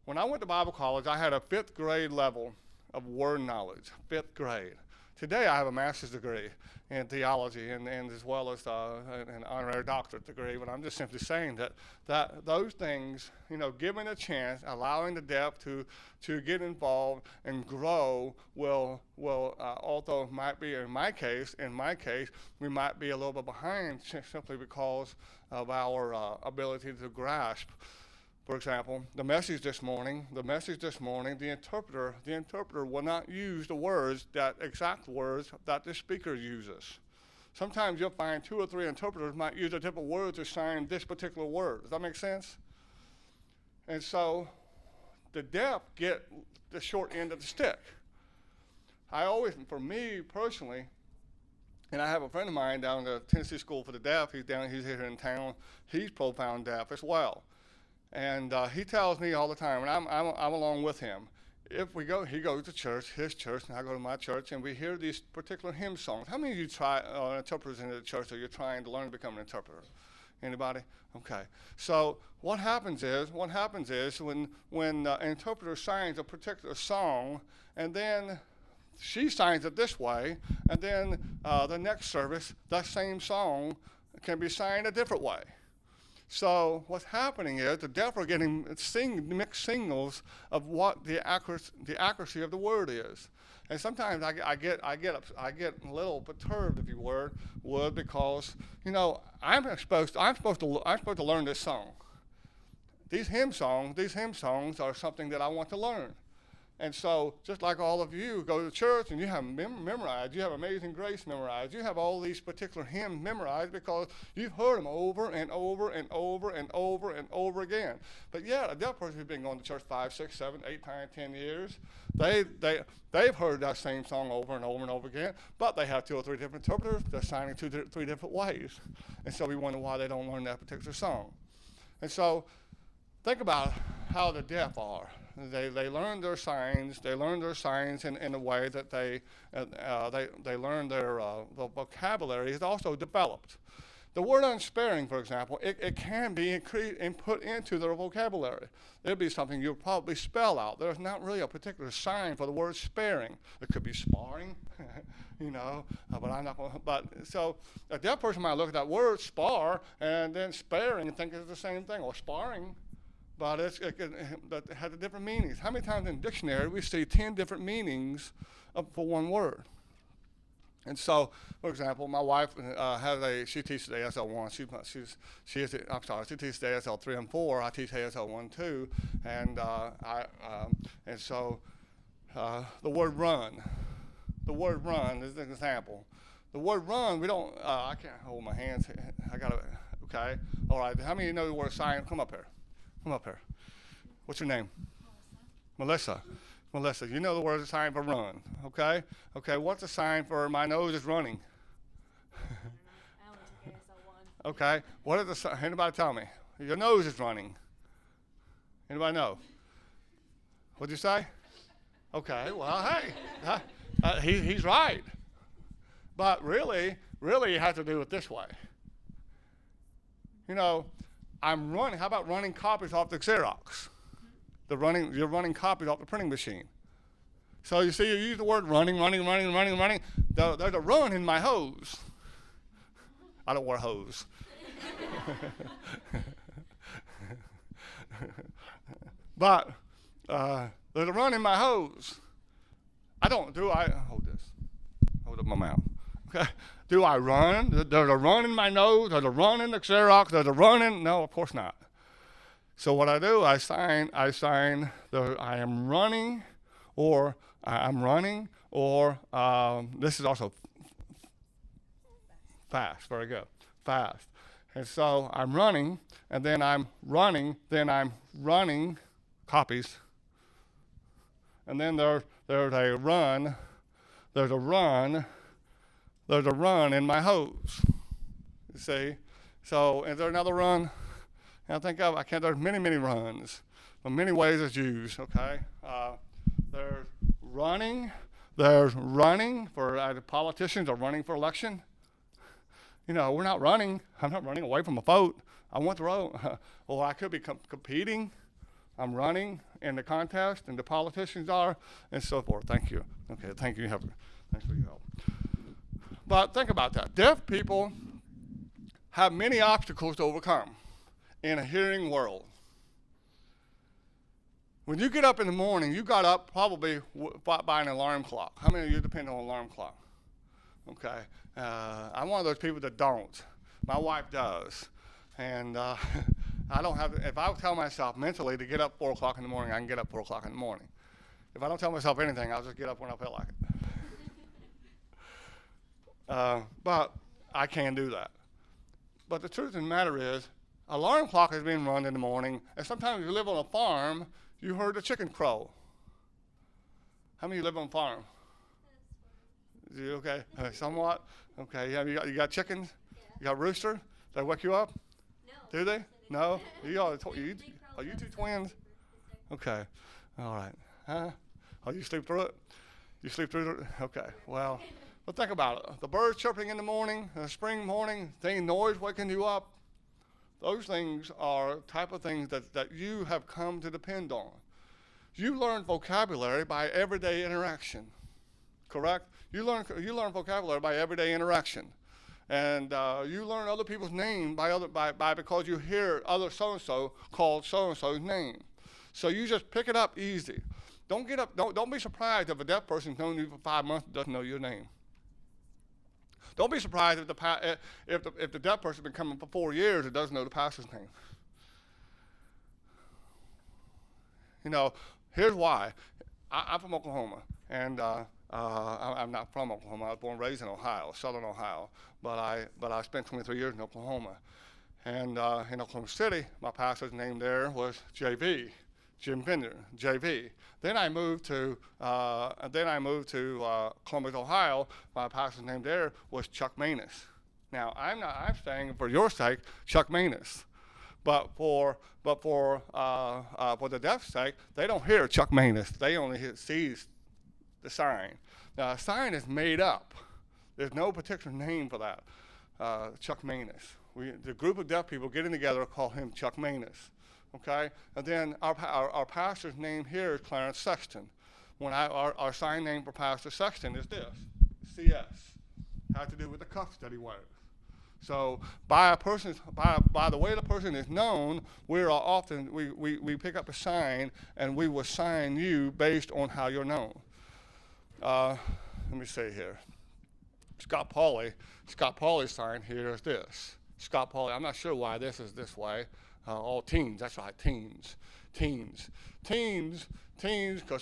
When I went to Bible college, I had a 5th grade level of word knowledge, 5th grade. Today, I have a master's degree in theology and as well as an honorary doctorate degree, but I'm just simply saying that those things, given a chance, allowing the deaf to get involved and grow will although it might be in my case, we might be a little bit behind simply because of our ability to grasp. For example, the message this morning, the interpreter will not use the exact words that the speaker uses. Sometimes you'll find 2 or 3 interpreters might use a different word to sign this particular word. Does that make sense? And so the deaf get the short end of the stick. For me personally, and I have a friend of mine down at the Tennessee School for the Deaf, he's here in town, he's profound deaf as well. And he tells me all the time, and I'm along with him. He goes to church, his church, and I go to my church, and we hear these particular hymn songs. How many of you try interpreters in the church, or you're trying to learn to become an interpreter? Anybody? Okay. So what happens is when an interpreter signs a particular song, and then she signs it this way, and then the next service, that same song can be signed a different way. So what's happening is the deaf are getting mixed signals of what the accuracy of the word is, and sometimes I get a little perturbed, if you would, because I'm supposed to learn this song. These hymn songs are something that I want to learn. And so, just like all of you go to church and you have memorized, you have Amazing Grace memorized, you have all these particular hymns memorized because you've heard them over and over and over and over and over again. But yet, a deaf person who's been going to church 5, 6, 7, 8, 9, 10 years, they've heard that same song over and over and over again, but they have 2 or 3 different interpreters. They're signing 2 or 3 different ways. And so we wonder why they don't learn that particular song. And so, think about how the deaf are. They learn their signs. They learn their signs in a way that they learn their the vocabulary is also developed. The word unsparing, for example, it can be increased and put into their vocabulary. It'll be something you'll probably spell out. There's not really a particular sign for the word sparing. It could be sparring, but I'm not going to. But so a deaf person might look at that word spar and then sparing and think it's the same thing, or sparring. But it has different meanings. How many times in the dictionary we see 10 different meanings for one word? And so, for example, my wife she teaches ASL 1. She teaches ASL 3 and 4. I teach ASL 1 too. And so the word run. The word run is an example. The word run, I can't hold my hands. Okay. All right. How many of you know the word sign? Come up here. Come up here. What's your name? Melissa. Melissa, you know the word is a sign for run, okay? Okay, what's a sign for my nose is running? Okay, what is the sign? Anybody tell me? Your nose is running. Anybody know? What'd you say? Okay, well, hey, he's right. But really, it has to do with this way. I'm running. How about running copies off the Xerox? You're running copies off the printing machine. So you see, you use the word running. There's a run in my hose. I don't wear hose. But there's a run in my hose. Hold this. Hold up my mouth. Okay. Do I run? There's a run in my nose. There's a run in the Xerox. There's a run in. No, of course not. So what I do, I sign. I am running, or I'm running, or this is also fast. Very good. Fast. And so I'm running, and then I'm running. Then I'm running copies. And then there's a run. There's a run. There's a run in my hose. You see? So is there another run? There's many runs. But many ways it's used, okay? There's running. There's running for the politicians are running for election. We're not running. I'm not running away from a vote. I want the vote. Or I could be competing. I'm running in the contest, and the politicians are, and so forth. Thank you. Okay, thank you. Thanks for your help. But think about that. Deaf people have many obstacles to overcome in a hearing world. When you get up in the morning, you got up probably by an alarm clock. How many of you depend on an alarm clock? Okay. I'm one of those people that don't. My wife does. And I don't have to, if I tell myself mentally to get up 4 o'clock in the morning, I can get up 4 o'clock in the morning. If I don't tell myself anything, I'll just get up when I feel like it. But I can do that. But the truth of the matter is, alarm clock is being run in the morning, and sometimes if you live on a farm, you heard the chicken crow. How many of you live on a farm? You okay? Somewhat? Okay. You got chickens? Yeah. You got rooster? They wake you up? No. Do they? No? Are you two twins? Okay. All right. Huh? Oh, you sleep through it? You sleep through it? Okay. Well, think about it. The birds chirping in the morning, the spring morning, noise waking you up. Those things are type of things that you have come to depend on. You learn vocabulary by everyday interaction, correct? You learn vocabulary by everyday interaction, and you learn other people's name by because you hear other so and so called so and so's name. So you just pick it up easy. Don't be surprised if a deaf person's known you for 5 months and doesn't know your name. Don't be surprised if the deaf person's been coming for 4 years and doesn't know the pastor's name. You know, here's why. I'm from Oklahoma, and I'm not from Oklahoma. I was born and raised in Ohio, southern Ohio, but I spent 23 years in Oklahoma. And in Oklahoma City, my pastor's name there was JV, Jim Bender, JV. Then I moved to Columbus, Ohio. My pastor's name there was Chuck Manus. Now I'm saying for your sake, Chuck Manus, but for the deaf's sake, they don't hear Chuck Manus. They only see the sign. Now a sign is made up. There's no particular name for that. Chuck Manus. The group of deaf people getting together call him Chuck Manus. Okay, and then our pastor's name here is Clarence Sexton. Our sign name for Pastor Sexton is this, CS. Has to do with the cuffs that he wears. So by the way the person is known, we pick up a sign and we will sign you based on how you're known. Let me see here. Scott Pauley's sign here is this. Scott Pauley. I'm not sure why this is this way. All teens, that's right, teens, because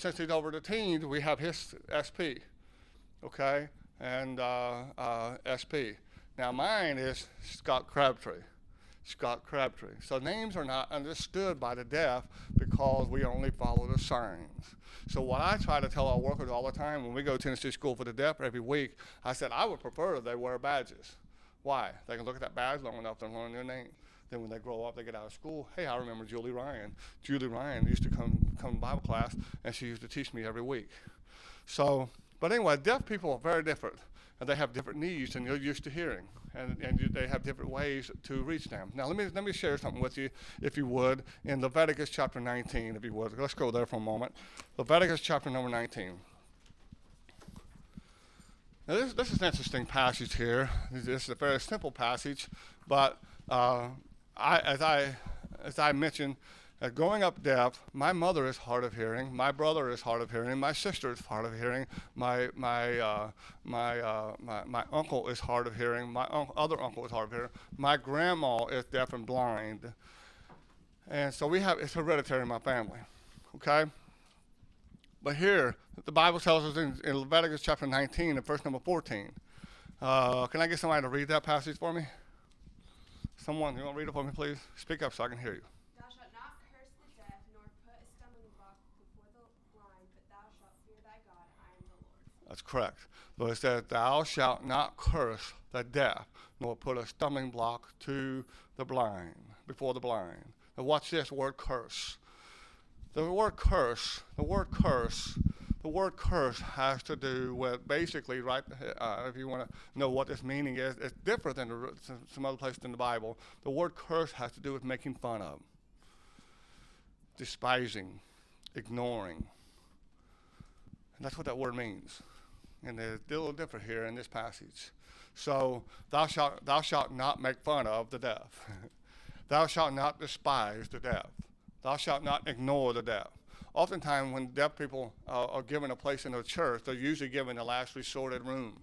since he's over the teens, we have his SP, okay, and SP. Now mine is Scott Crabtree. So names are not understood by the deaf because we only follow the signs. So what I try to tell our workers all the time when we go to Tennessee School for the Deaf every week, I said I would prefer that they wear badges. Why? They can look at that badge long enough to learn their name. Then when they grow up, they get out of school. Hey, I remember Julie Ryan. Julie Ryan used to come to Bible class, and she used to teach me every week. So, but anyway, deaf people are very different, and they have different needs than you're used to hearing, and they have different ways to reach them. Now, let me share something with you, if you would, in Leviticus chapter 19, if you would. Let's go there for a moment. Leviticus chapter number 19. Now, this is an interesting passage here. This is a very simple passage, but as I mentioned, growing up deaf, my mother is hard of hearing, my brother is hard of hearing, my sister is hard of hearing, my uncle is hard of hearing, my other uncle is hard of hearing, my grandma is deaf and blind, and so it's hereditary in my family, okay? But here, the Bible tells us in Leviticus chapter 19 and verse number 14. Can I get somebody to read that passage for me? Someone, you want to read it for me, please? Speak up so I can hear you. Thou shalt not curse the deaf, nor put a stumbling block before the blind, but thou shalt fear thy God. I am the Lord. That's correct. So it says, thou shalt not curse the deaf, nor put a stumbling block to the blind, before the blind. Now watch this word curse. The word curse has to do with basically, right, if you want to know what this meaning is, it's different than some other places in the Bible. The word curse has to do with making fun of. despising, ignoring. And that's what that word means. And it's a little different here in this passage. So, thou shalt not make fun of the deaf. Thou shalt not despise the deaf. Thou shalt not ignore the deaf. Oftentimes, when deaf people are given a place in the church, they're usually given the last resorted room.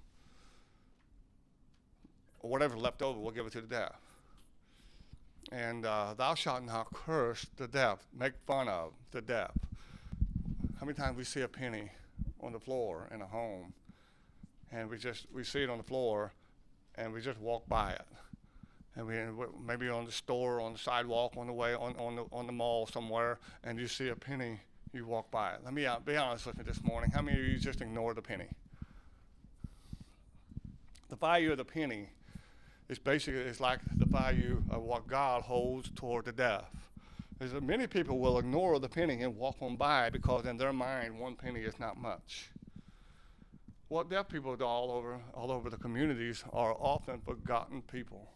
Or whatever's left over, we'll give it to the deaf. And thou shalt not curse the deaf, make fun of the deaf. How many times we see a penny on the floor in a home, and we see it on the floor, and we just walk by it, and we maybe on the store, on the sidewalk, on the way on the mall somewhere, and you see a penny, you walk by it. Let me be honest with you this morning. How many of you just ignore the penny? The value of the penny is basically like the value of what God holds toward the deaf. There's many people will ignore the penny and walk on by because in their mind 1 penny is not much. What deaf people do all over the communities are often forgotten people.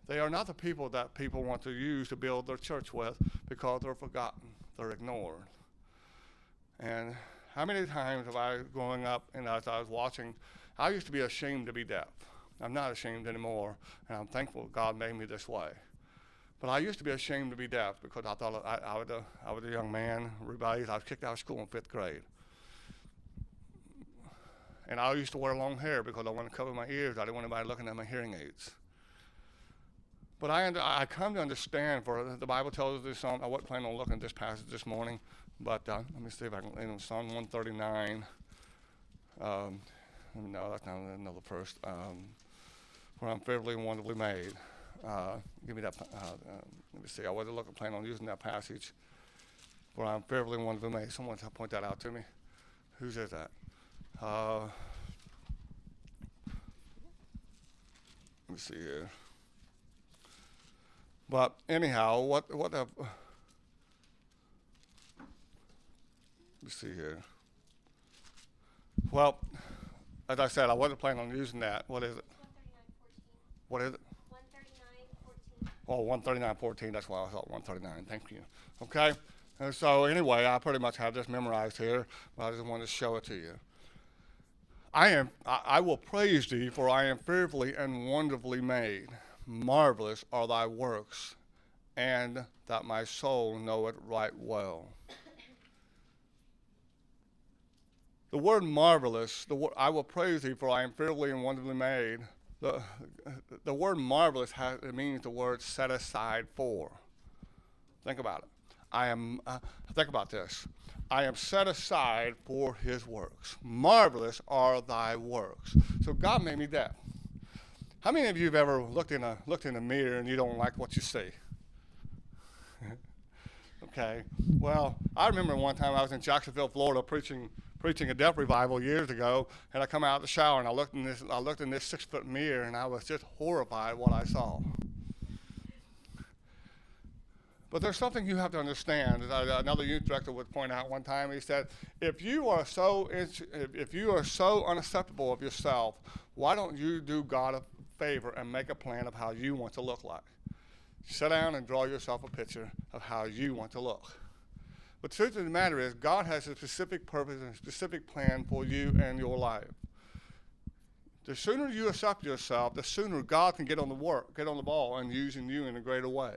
They are not the people that people want to use to build their church with because they're forgotten, they're ignored. And how many times have I, growing up and as I was watching, I used to be ashamed to be deaf. I'm not ashamed anymore, and I'm thankful God made me this way. But I used to be ashamed to be deaf because I thought I was a young man, rebellious. I was kicked out of school in 5th grade. And I used to wear long hair because I wanted to cover my ears. I didn't want anybody looking at my hearing aids. But I come to understand, for the Bible tells us this. I wasn't planning on looking at this passage this morning, but let me see if I can land on Psalm 139. No, that's not another verse. For I'm fearfully and wonderfully made. Give me that. Let me see. I wasn't planning on using that passage. For I'm fearfully and wonderfully made. Someone point that out to me. Whose is that? Let me see here. But anyhow, let me see here. Well, as I said, I wasn't planning on using that. What is it? 139:14. What is it? 139:14. Oh, 139:14. That's why I thought 139. Thank you. Okay. And so anyway, I pretty much have this memorized here, but I just wanted to show it to you. I will praise thee, for I am fearfully and wonderfully made. Marvelous are thy works, and that my soul know it right well. The word marvelous, I will praise thee, for I am fearfully and wonderfully made. The word marvelous it means the word set aside for. Think about it. Think about this. I am set aside for his works. Marvelous are thy works. So God made me deaf. How many of you have ever looked in a mirror and you don't like what you see? Okay. Well, I remember one time I was in Jacksonville, Florida, preaching a deaf revival years ago, and I come out of the shower and I looked in this 6-foot mirror, and I was just horrified at what I saw. But there's something you have to understand. Another youth director would point out one time. He said, if you are so unacceptable of yourself, why don't you do God a favor and make a plan of how you want to look like? Sit down and draw yourself a picture of how you want to look. But the truth of the matter is, God has a specific purpose and a specific plan for you and your life. The sooner you accept yourself, the sooner God can get on the ball and using you in a greater way.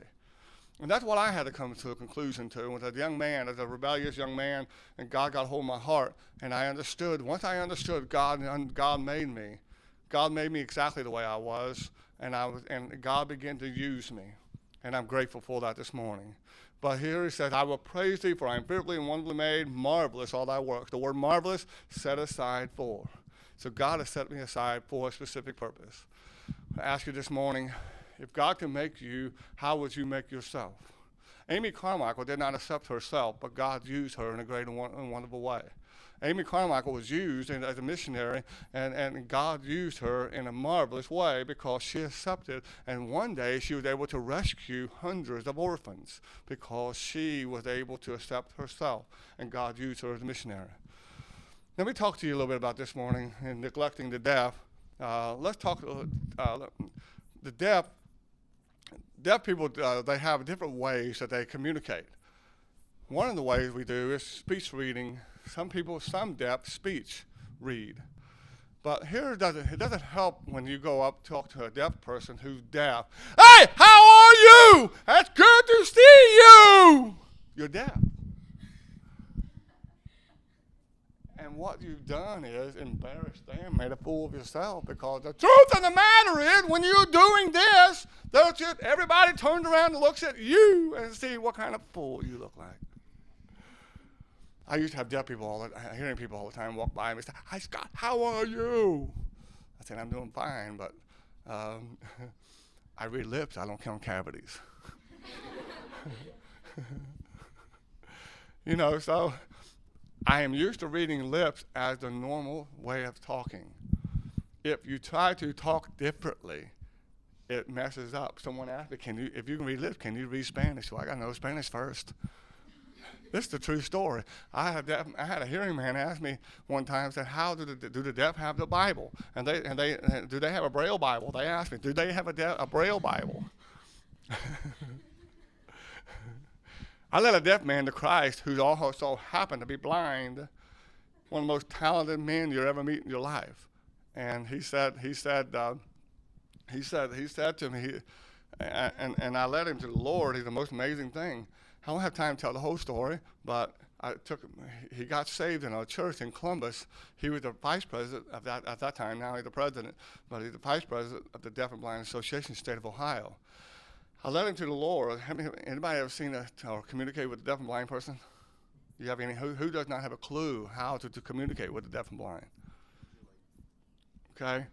And that's what I had to come to a conclusion to. As a young man, as a rebellious young man, and God got hold of my heart, and I understood. Once I understood God made me. God made me exactly the way I was, and God began to use me. And I'm grateful for that this morning. But here he says, I will praise thee, for I am fearfully and wonderfully made. Marvelous all thy works. The word marvelous, set aside for. So God has set me aside for a specific purpose. I ask you this morning, if God can make you, how would you make yourself? Amy Carmichael did not accept herself, but God used her in a great and wonderful way. Amy Carmichael was used as a missionary, and God used her in a marvelous way because she accepted, and one day she was able to rescue hundreds of orphans because she was able to accept herself, and God used her as a missionary. Let me talk to you a little bit about this morning in neglecting the deaf. Let's talk the deaf. Deaf people, they have different ways that they communicate. One of the ways we do is speech reading. Some people, some deaf speech read. But here it doesn't help when you go up talk to a deaf person who's deaf. Hey, how are you? It's good to see you. You're deaf. And what you've done is embarrassed them, made a fool of yourself, because the truth of the matter is when you're doing this, everybody turns around and looks at you and see what kind of fool you look like. I used to have deaf people, hearing people all the time walk by me and say, "Hi, Scott, how are you?" I said, "I'm doing fine, but I read lips. I don't count cavities." So I am used to reading lips as the normal way of talking. If you try to talk differently, it messes up. Someone asked me, if you can read lips, can you read Spanish? So I got to know Spanish first. This is the true story. I had a hearing man ask me one time, said, "How do the deaf have the Bible? And do they have a Braille Bible?" They asked me, "Do they have a Braille Bible?" I led a deaf man to Christ who also happened to be blind, one of the most talented men you'll ever meet in your life. And he said to me, and I led him to the Lord. He's the most amazing thing. I don't have time to tell the whole story, but he got saved in our church in Columbus. He was the vice president of that at that time. Now he's the president, but he's the vice president of the Deaf and Blind Association, state of Ohio. I led him to the Lord. Anybody ever seen or communicate with a deaf and blind person? You have any? Who does not have a clue how to communicate with the deaf and blind? Okay,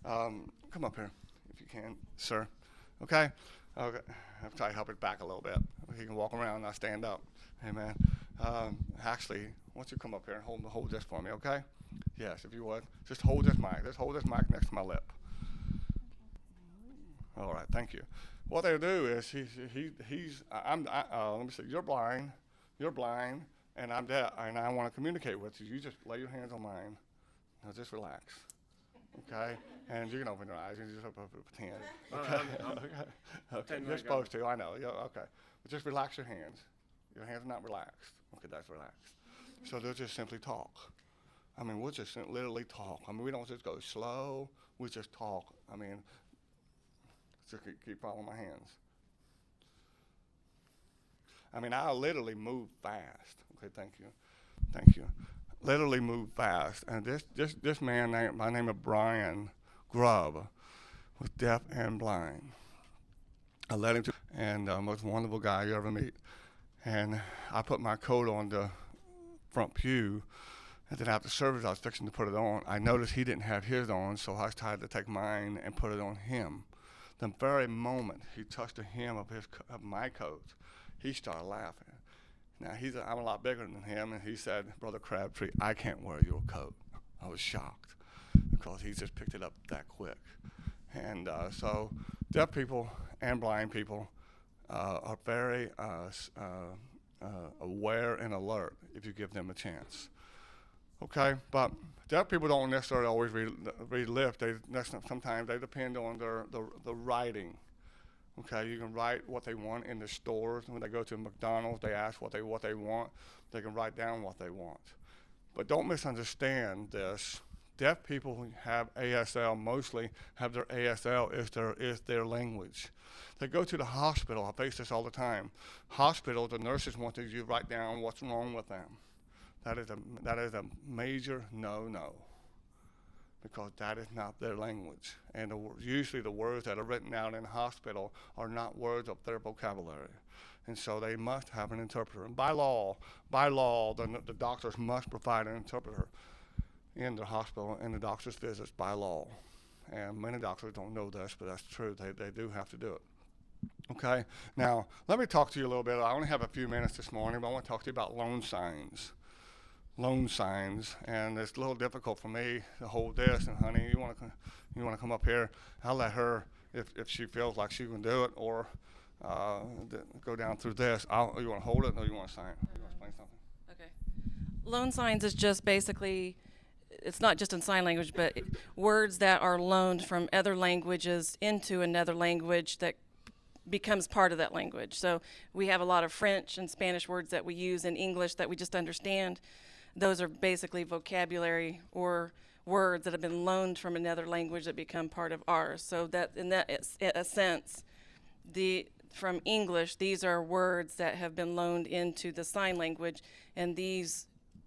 come up here if you can, sir. Okay. Okay. I'll try to help it back a little bit. He can walk around and I stand up. Amen. Actually, why don't you come up here and hold this for me, okay? Yes, if you would. Just hold this mic. Just hold this mic next to my lip. All right, thank you. What they'll do is let me see, you're blind, and I'm deaf, and I want to communicate with you. You just lay your hands on mine. Now just relax, okay? And you can open your eyes and just pretend. Okay. You're supposed to. I know. Yeah, okay. But just relax your hands. Your hands are not relaxed. Okay, that's relaxed. So they'll just simply talk. I mean, we'll just literally talk. I mean, we don't just go slow. We just talk. I mean, just keep following my hands. I mean, I literally move fast. Okay, thank you. Literally move fast. And this man, by the name of Brian Grubb, was deaf and blind. I led him to, and most wonderful guy you ever meet. And I put my coat on the front pew, and then after service I was fixing to put it on. I noticed he didn't have his on, so I tried to take mine and put it on him. The very moment he touched the hem of my coat, he started laughing. Now I'm a lot bigger than him, and he said, "Brother Crabtree, I can't wear your coat." I was shocked because he just picked it up that quick. And so deaf people and blind people are very aware and alert if you give them a chance. Okay, but deaf people don't necessarily always read lips. Sometimes they depend on the writing. Okay, you can write what they want in the stores. When they go to McDonald's, they ask what they want. They can write down what they want. But don't misunderstand this. Deaf people who have ASL mostly have their ASL is their language. They go to the hospital. I face this all the time. Hospitals, the nurses want you to write down what's wrong with them. That is a major no-no, because that is not their language. And usually the words that are written out in the hospital are not words of their vocabulary. And so they must have an interpreter. And by law, the doctors must provide an interpreter in the hospital in the doctor's visits by law. And many doctors don't know this, but that's true. They do have to do it. Okay, now let me talk to you a little bit. I only have a few minutes this morning, but I want to talk to you about loan signs. And it's a little difficult for me to hold this. And honey, you want to come up here? I'll let her, if she feels like she can do it, or go down through this. You want to hold it, or you want to sign it? You want to explain something? Okay. Loan signs is just basically, it's not just in sign language, but words that are loaned from other languages into another language that becomes part of that language. So we have a lot of French and Spanish words that we use in English that we just understand. Those are basically vocabulary or words that have been loaned from another language that become part of ours. So that in that a sense, from English, these are words that have been loaned into the sign language, and these,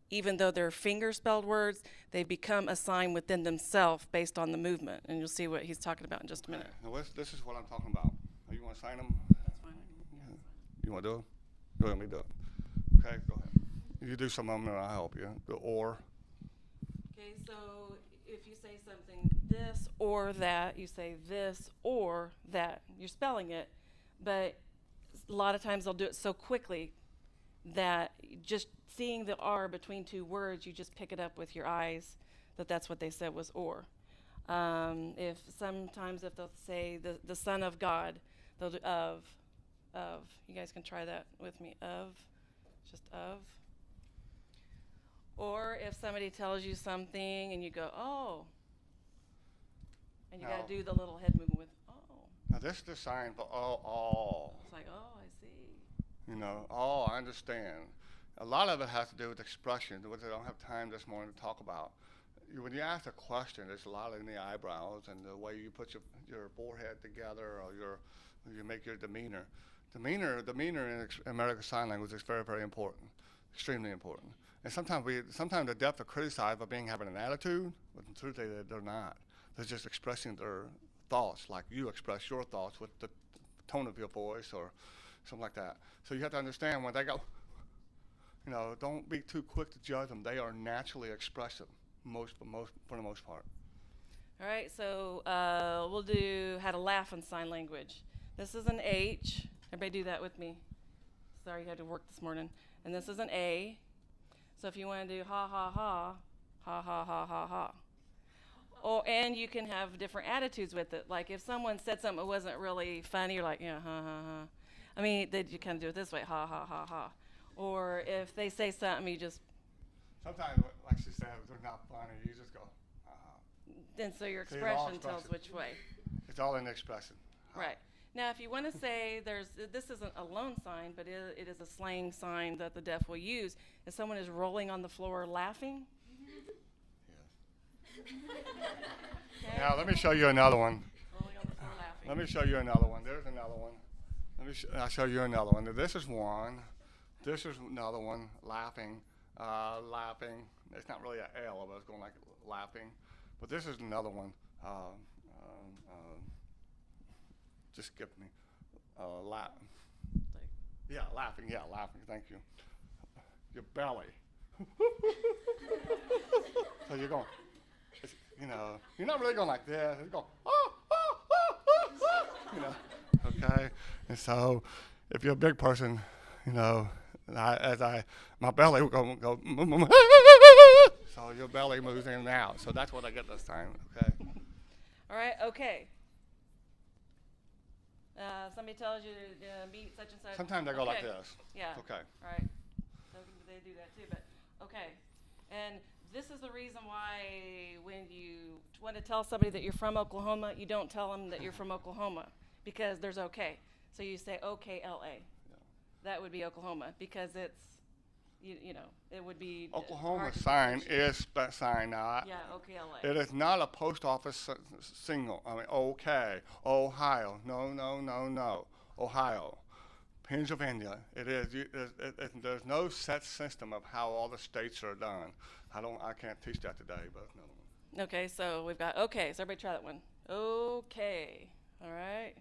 even though they're finger-spelled words, they become a sign within themselves based on the movement. And you'll see what he's talking about in just a minute. Now this is what I'm talking about. You want to sign them? That's fine. You want to do it? Go ahead, let me do it. Okay, go ahead. You do some of them and I'll help you. The or. Okay, so if you say something this or that, you say this or that. You're spelling it, but a lot of times they'll do it so quickly that just seeing the R between two words, you just pick it up with your eyes that that's what they said was or. If they'll say the Son of God, they'll do of. You guys can try that with me. Just of. Or if somebody tells you something and you go, oh, and you got to do the little head movement with, oh. Now this is the sign for all. It's like, oh, I see. You know, I understand. A lot of it has to do with expression, which I don't have time this morning to talk about. When you ask a question, there's a lot in the eyebrows and the way you put your forehead together, or you make your demeanor. Demeanor in American Sign Language is very, very important, extremely important. And sometimes the deaf are criticized for having an attitude, but in truth they're not. They're just expressing their thoughts, like you express your thoughts with the tone of your voice or something like that. So you have to understand when they go, don't be too quick to judge them. They are naturally expressive, for the most part. All right, so we'll do how to laugh in sign language. This is an H. Everybody do that with me. Sorry you had to work this morning. And this is an A. So if you want to do ha ha ha, ha ha ha ha ha. And you can have different attitudes with it. Like if someone said something that wasn't really funny, you're like, yeah, ha ha ha. I mean, you kind of do it this way, ha ha ha ha. Or if they say something, you just. Sometimes, like she said, if they're not funny, you just go, ha ha. And so your expression tells which way. It's all in the expression. Right. Now, if you want to say this isn't a loan sign, but it is a slang sign that the deaf will use. If someone is rolling on the floor laughing. Yes. Okay. Now, let me show you another one. Rolling on the floor laughing. Let me show you another one. There's another one. I'll show you another one. Now, this is one. This is another one. Laughing. Laughing. It's not really an L, but it's going like laughing. But this is another one. Just skip me. Yeah, laughing. Yeah, laughing. Thank you. Your belly. So you're going. You're not really going like this. You're going. Okay. And so, if you're a big person, my belly will go. So your belly moves in and out. So that's what I get this time. Okay. All right. Okay. Somebody tells you to meet such and such. Sometimes they go like this. Yeah. Okay. All right. So they do that too, but okay. And this is the reason why when you want to tell somebody that you're from Oklahoma, you don't tell them that you're from Oklahoma because there's okay. So you say OKLA. Yeah. That would be Oklahoma because it's, it would be. Oklahoma sign is that sign now. Yeah, OKLA. It is not a post office signal. I mean, okay, Ohio. No. Ohio. Pennsylvania. It is. There's no set system of how all the states are done. I can't teach that today, but another one. Okay, so we've got okay. So everybody try that one. Okay. All right.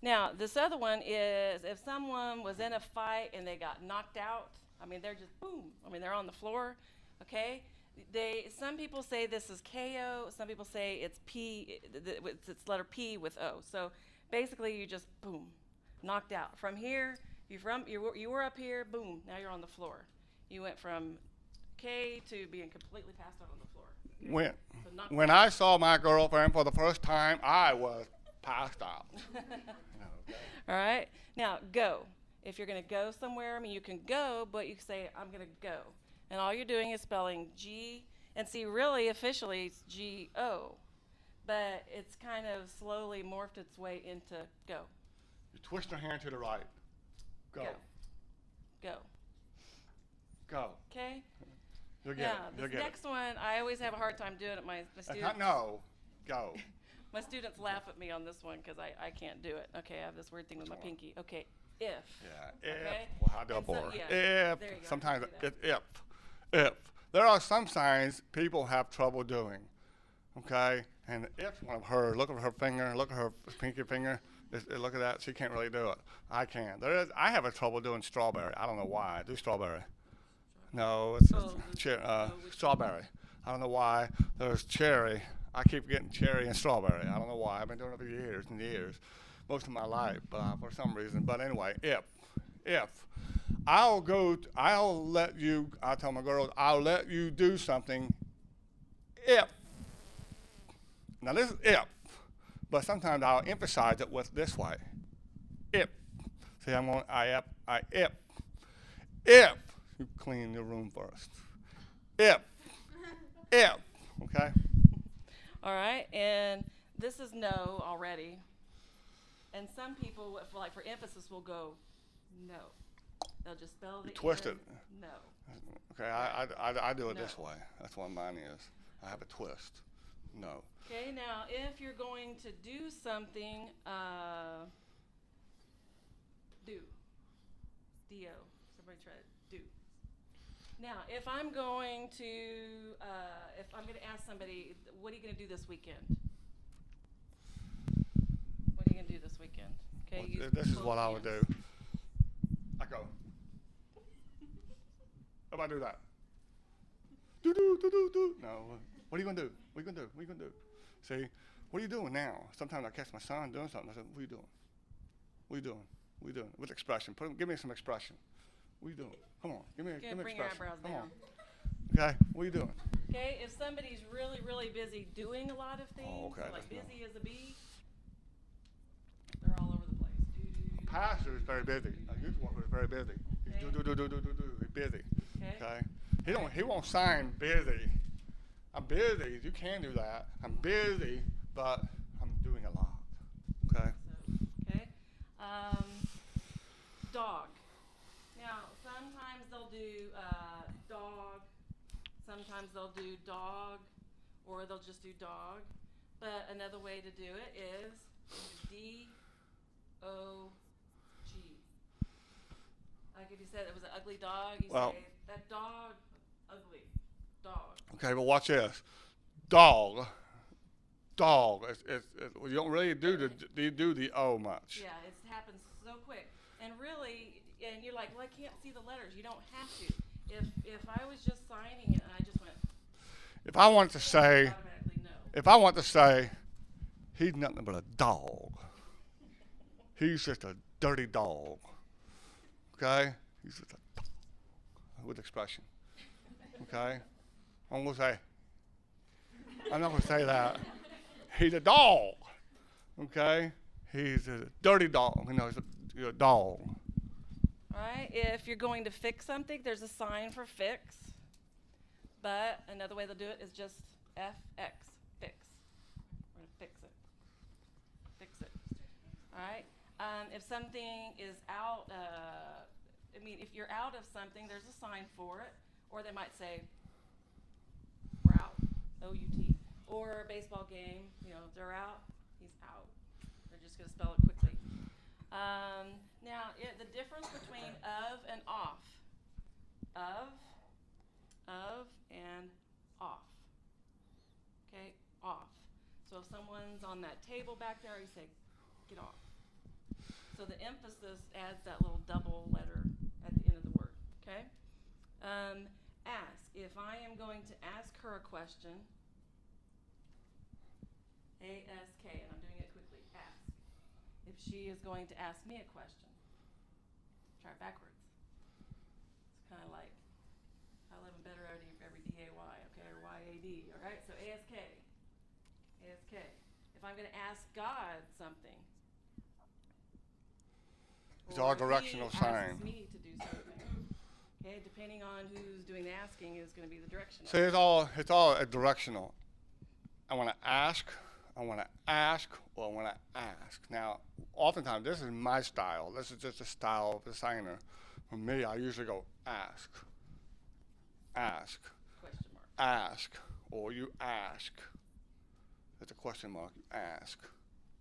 Now this other one is if someone was in a fight and they got knocked out. I mean, they're just boom. I mean, they're on the floor. Okay. Some people say this is KO. Some people say it's P. It's letter P with O. So basically, you just boom, knocked out. From here, you were up here. Boom. Now you're on the floor. You went from K to being completely passed out on the floor. Okay? When I saw my girlfriend for the first time, I was passed out. Okay. All right. Now go. If you're going to go somewhere, I mean, you can go, but you can say, I'm going to go. And all you're doing is spelling G, and see, really, officially, it's G-O. but it's kind of slowly morphed its way into go, You twist your hand to the right. Go. go. Go. Okay? You'll get Now, it. You'll this get it. next one, I always have a hard time doing it. My students, No. Go. my students laugh at me on this one because I can't do it. Okay, I have this weird thing with my one? pinky. Okay, if. Yeah. If. Okay? Well, how do I And so- bore? yeah, If. there you go, I Sometimes can do if. There are some signs people have trouble doing. Okay? And if one of her, look at her finger, look at her pinky finger. Look at that. She can't really do it. I can. I have a trouble doing strawberry. I don't know why. I do strawberry. No, it's strawberry. I don't know why. There's cherry. I keep getting cherry and strawberry. I don't know why. I've been doing it for years and years, most of my life, for some reason. But anyway, if I'll tell my girls, I'll let you do something if. Now this is if, but sometimes I'll emphasize it with this way. If. See, if you clean your room first. If, okay? All right, and this is no already. And some people, like for emphasis, will go no. They'll just spell the Twist N, it. no. Okay, I do it No. this way. That's what mine is. I have a twist. No. Okay, now if you're going to do something, do. D-O. Somebody try to do. Now, if I'm going to ask somebody, what are you going to do this weekend? What are you going to do this weekend? Okay, Well, use this is both what I would hands. do. I go. If I do that. Do. No. What are you going to do? What are you going to do? What are you going to do? See, what are you doing now? Sometimes I catch my son doing something. I say, what are you doing? What are you doing? What are you doing? With expression. Give me some expression. What are you doing? Come on. Give me Bring your expression. eyebrows Come down. on. Okay. What are you doing? Okay, if somebody's really, really busy doing a lot of things, okay, like that's no. busy as a bee, they're all over the place. Do. Pastor is very busy. A youth worker is very busy. He's do. He's busy. Okay. He won't sign busy. I'm busy. You can do that. I'm busy, but I'm doing a lot. Okay. Okay. Dog. Now, sometimes they'll do dog. Sometimes they'll do dog, or they'll just do dog. But another way to do it is D-O-G. Like if you said it was an ugly dog, you say, that dog, ugly. Dog. Okay, but watch this. Dog. You don't really do the O much. Yeah, it happens so quick. And really, and you're like, well, I can't see the letters. You don't have to. If I was just signing it and I just went, If I want to I say, automatically know. if I want to say, he's nothing but a dog. He's just a dirty dog. Okay? He's just a dog. With expression. Okay? I'm not going to say that. He's a dog. Okay? He's a dirty dog. He's a dog. All right, if you're going to fix something, there's a sign for fix. But another way they'll do it is just FX, fix. We're going to fix it. Fix it. All right? If something is out, if you're out of something, there's a sign for it. Or they might say, we're out, O-U-T. Or a baseball game, they're out, he's out. They're just going to spell it quickly. Now, the difference between of and off. Of, and off. Okay, off. So if someone's on that table back there, you say, get off. So the emphasis adds that little double letter at the end of the word, okay? Ask. If I am going to ask her a question, A-S-K, and I'm doing it quickly, ask. If she is going to ask me a question, try it backwards. It's kind of like, I live in better every D-A-Y, okay, or Y-A-D, all right? So A-S-K, A-S-K. If I'm going to ask God something, It's our directional he sign. asks me to do something, okay, depending on who's doing the asking is going to be the direction. See, it's all a directional. I want to ask I want to ask, or I want to ask. Now, oftentimes, this is my style. This is just a style of a signer. For me, I usually go ask, ask, Question mark. ask, or you ask. It's a question mark. You ask,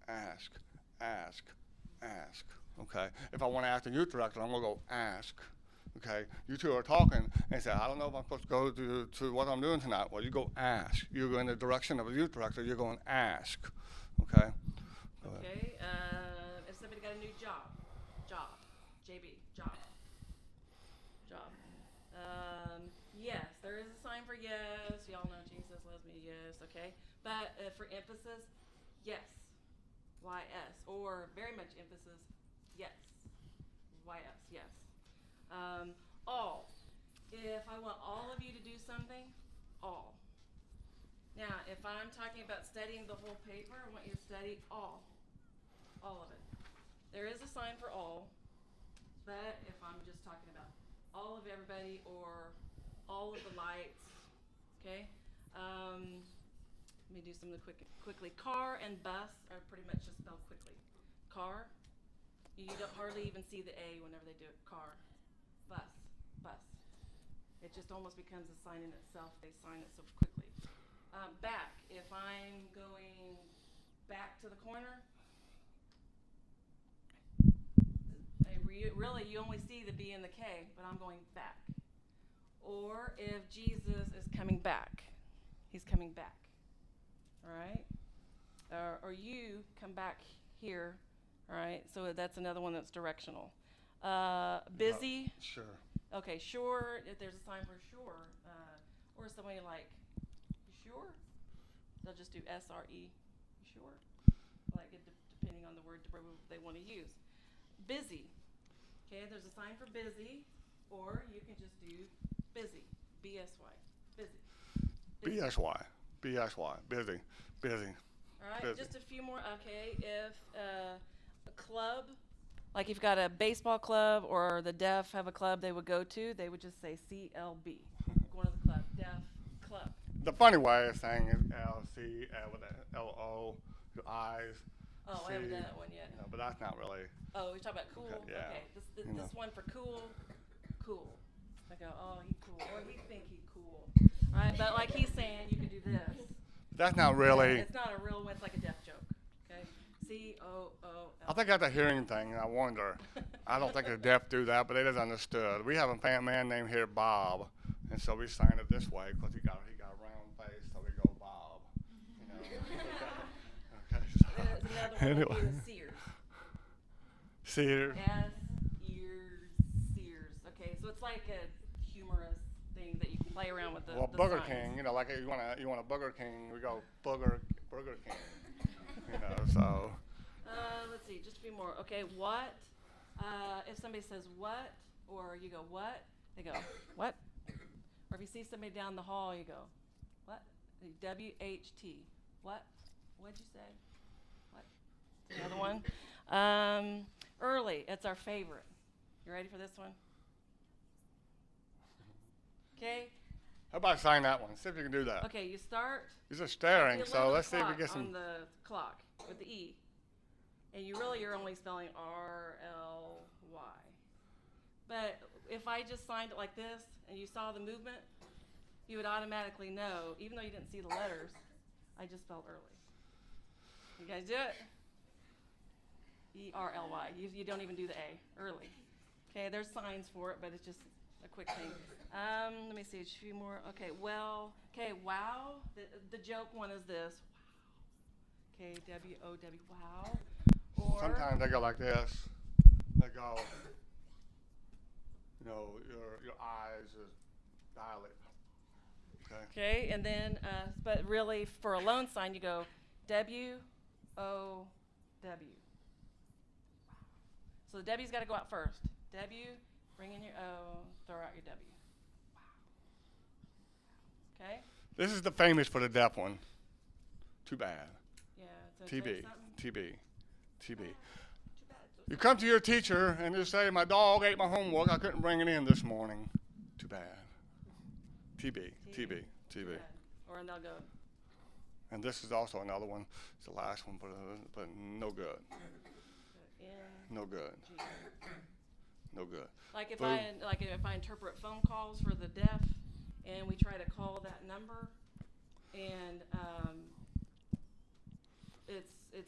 ask, ask, ask. Okay. If I want to ask the youth director, I'm gonna go ask. Okay. You two are talking and say, I don't know if I'm supposed to go to what I'm doing tonight. Well, you go ask. You go in the direction of a youth director. You're going ask. Okay. Go ahead. Okay. If somebody got a new job, JB, job. Yes, there is a sign for yes. Y'all know Jesus loves me. Yes. Okay. But for emphasis, yes. YS, or very much emphasis, yes. YS, yes. All. If I want all of you to do something, all. Now, if I'm talking about studying the whole paper, I want you to study all of it. There is a sign for all, but if I'm just talking about all of everybody or all of the lights, okay? Let me do some of the quickly. Car and bus are pretty much just spelled quickly. Car, you don't hardly even see the A whenever they do it. Car, bus. It just almost becomes a sign in itself. They sign it so quickly. Back, if I'm going back to the corner, really you only see the B and the K, but I'm going back. Or if Jesus is coming back, he's coming back. All right? Or you come back here. All right? So that's another one that's directional. Busy. Sure. Okay, sure. If there's a sign for sure, or somebody like, you sure? They'll just do SRE. You sure? Like depending on the word they want to use. Busy. Okay, there's a sign for busy, or you can just do busy. BSY. Busy. BSY. BSY. Busy. All right, busy. just a few more. Okay, if a club, like you've got a baseball club or the deaf have a club they would go to, they would just say CLB. Going to the club, deaf club. The funny way of saying is LC with the LO, your eyes. Oh, I haven't done that one yet. You know, but that's not really. Oh, you're talking about cool? Okay, yeah. Okay, this one for cool. I go, oh, he cool, or he think he cool. All right, but like he's saying, you can do this. That's not really. It's not a real one, it's like a deaf joke, okay? COOL. I think that's a hearing thing, and I wonder. I don't think the deaf do that, but it is understood. We have a man named here Bob, and so we sign it this way because he got a round face, so we go Bob. You know. Okay. So, There's another one anyway. would be the Sears. Sears. Sears. Okay, so it's like a humorous thing that you can play around with the Burger signs. King, you know, like you want a Burger King, we go Burger King. You know, so. Let's see, just a few more. Okay, what? If somebody says what, or you go what, they go what? Or if you see somebody down the hall, you go what? WHT. What? What'd you say? What? Another one. Early. It's our favorite. You ready for this one? Okay. How about sign that one? See if you can do that. Okay. You start. You're just staring, at the so 11 let's see if we o'clock get some. on the clock with the E, and you're only spelling RLY. But if I just signed it like this and you saw the movement, you would automatically know, even though you didn't see the letters, I just spelled early. You guys do it? ERLY. You don't even do the A. Early. Okay, there's signs for it, but it's just a quick thing. Let me see, a few more. Okay, well, okay, wow. The joke one is this. Wow. Okay, WOW. Wow. Or Sometimes they go like this. They go, you know, your eyes is dilate. Okay. okay, and then, but really for a loan sign, you go WOW. So the W's got to go out first. W, bring in your O, throw out your W. Wow. Okay? This is the famous for the deaf one. Too bad. Yeah. So say TB. something. TB. TB. Too bad. You come to your teacher and you say, my dog ate my homework. I couldn't bring it in this morning. Too bad. TB. TB. TB. Too bad. Or and they'll go. And this is also another one. It's the last one, but no good. No good. No good. Like if Boom. if I interpret phone calls for the deaf, and we try to call that number, and it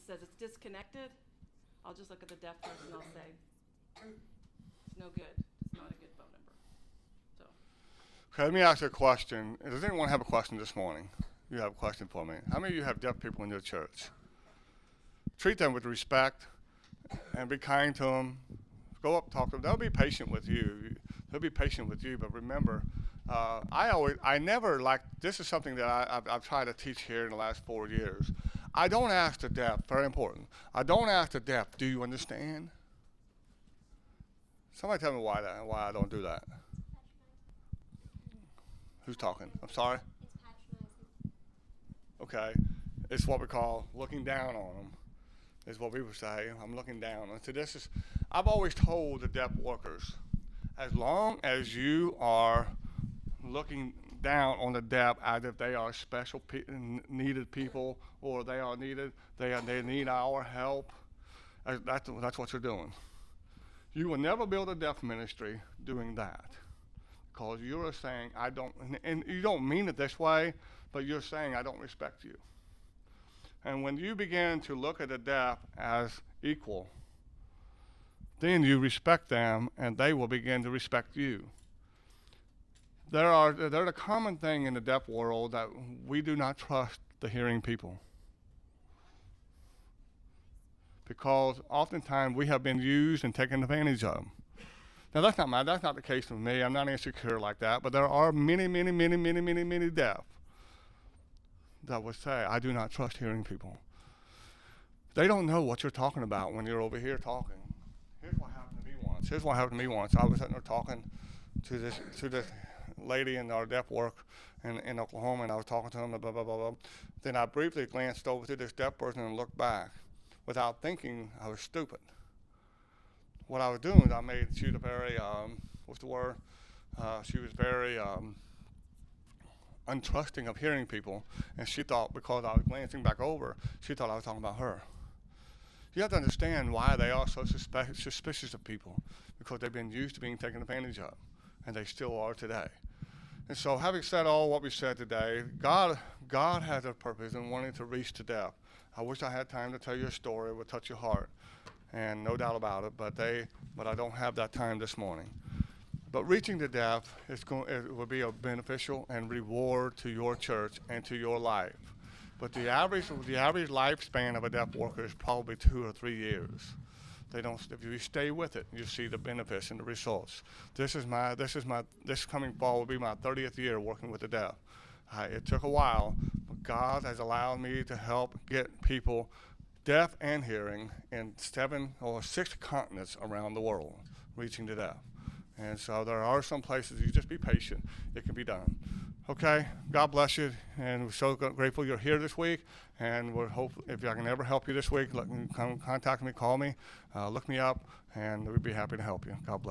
says it's disconnected, I'll just look at the deaf person and I'll say it's no good. It's not a good phone number. So Okay, let me ask you a question. Does anyone have a question this morning? You have a question for me. How many of you have deaf people in your church? Treat them with respect and be kind to them. Go up, talk to them. They'll be patient with you. They'll be patient with you. But remember, this is something that I've tried to teach here in the last 4 years. I don't ask the deaf, very important. I don't ask the deaf, do you understand? Somebody tell me why I don't do that. Who's talking? I'm sorry? Okay. It's what we call looking down on them, is what we would say. I'm looking down. And so I've always told the deaf workers, as long as you are looking down on the deaf as if they are special needed people, or they are needed, they need our help, that's what you're doing. You will never build a deaf ministry doing that, because you're saying, I don't, and you don't mean it this way, but you're saying, I don't respect you. And when you begin to look at the deaf as equal, then you respect them, and they will begin to respect you. There's a common thing in the deaf world that we do not trust the hearing people, because oftentimes we have been used and taken advantage of. Now that's not the case with me. I'm not insecure like that, but there are many deaf that would say, I do not trust hearing people. They don't know what you're talking about when you're over here talking. Here's what happened to me once. I was sitting there talking to this lady in our deaf work in Oklahoma, and I was talking to them, blah, blah, blah, blah. Then I briefly glanced over to this deaf person and looked back without thinking I was stupid. What I was doing is she was a very, she was very untrusting of hearing people, and she thought, because I was glancing back over, she thought I was talking about her. You have to understand why they are so suspicious of people, because they've been used to being taken advantage of, and they still are today. And so, having said all what we said today, God has a purpose in wanting to reach the deaf. I wish I had time to tell you a story that would touch your heart, and no doubt about it, but I don't have that time this morning. But reaching the deaf it will be a beneficial and reward to your church and to your life. But the average lifespan of a deaf worker is probably 2 or 3 years. If you stay with it, you see the benefits and the results. This coming fall will be my 30th year working with the deaf. It took a while, but God has allowed me to help get people deaf and hearing in 7 or 6 continents around the world, reaching the deaf. And so there are some places you just be patient. It can be done. Okay, God bless you, and we're so grateful you're here this week, and we're hopeful if I can ever help you this week, come contact me, call me, look me up, and we'd be happy to help you. God bless.